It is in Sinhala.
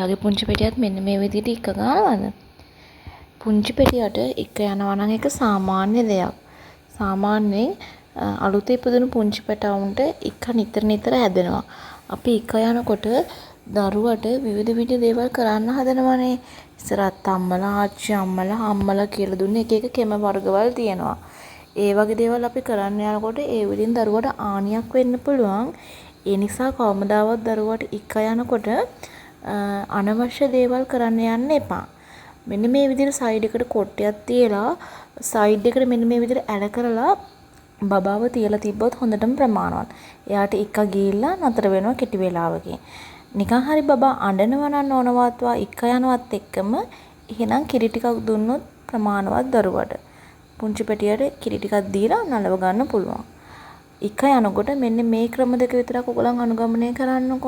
ඔයාගේ පුංචි පෙටියත් මෙන්න මේ විදිහට ඉක්ක ගන්නවද? පුංචි පෙටියට ඉක්ක යනවා නම් ඒක සාමාන්‍ය දෙයක්. සාමාන්‍යයෙන් අලුතෙන් ඉපදුණු පුංචි පැටවුන්ට ඉක්ක නිතර නිතර හැදෙනවා. අපි ඉක්ක යනකොට දරුවට විවිධ විවිධ දේවල් කරන්න හදනවනේ. ඉස්සරත් අම්මලා, ආච්චි අම්මලා, අම්මලා කියලා දුන්න එක එක කෙම වර්ගවල් තියෙනවා. ඒ වගේ දේවල් අපි කරන්න යනකොට ඒ විදිහින් දරුවට හානියක් වෙන්න පුළුවන්. ඒ නිසා කවමදාවත් දරුවට ඉක්ක යනකොට අනවශ්‍ය දේවල් කරන්න යන්න එපා. මෙන්න මේ විදිහට සයිඩ් එකට කොට්ටයක් තියලා සයිඩ් එකට මෙන්න මේ විදිහට ඇල කරලා බබාව තියලා තිබ්බොත් හොඳටම ප්‍රමාණවත්. එයාට ඉක්ක ගිහිල්ලා නතර වෙනවා කෙටි වෙලාවකින්. නිකන් හරි බබා අඬනවා නම් ඕනවත්වා ඉක්ක යනවත් එක්කම එහෙනම් කිරි ටිකක් දුන්නොත් ප්‍රමාණවත් දරුවට. පුංචි පැටියට කිරි ටිකක් දීලා නලව ගන්න පුළුවන්. ඉක්ක යනකොට මෙන්න මේ ක්‍රම දෙක විතරක් ඔයගොල්ලන් අනුගමනය කරන්නකෝ.